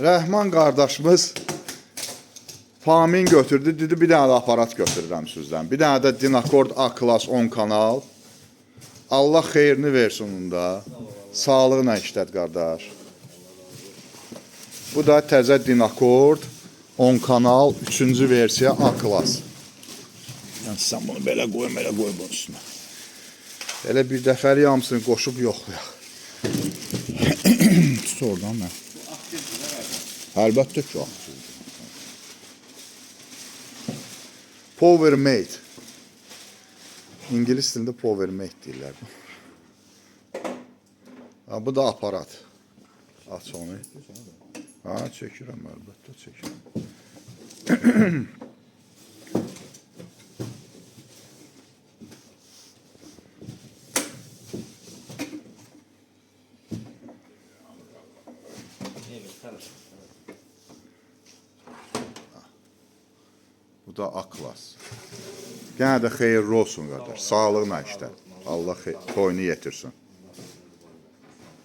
Rəhman qardaşımız Famin götürdü, dedi bir dənə də aparat götürürəm sizdən. Bir dənə də Dinakord A-Class 10 kanal. Allah xeyrini versin onda. Sağlığına işlət qardaş. Bu da təzə Dinakord 10 kanal 3-cü versiya A-Class. Yəni sən bunu belə qoy bunun üstünə. Elə bir dəfəli hamısını qoşub yoxlayaq. Tut oradan mən. Əlbəttə ki, aktivdir. Powermate. İngilis dilində Powermate deyirlər. Bu da aparat. Aç onu. Çəkirəm, əlbəttə çəkirəm. Bu da A-Class. Gene de xeyirli olsun qardaş. Sağlığına işlə. Allah toyunu yetirsin.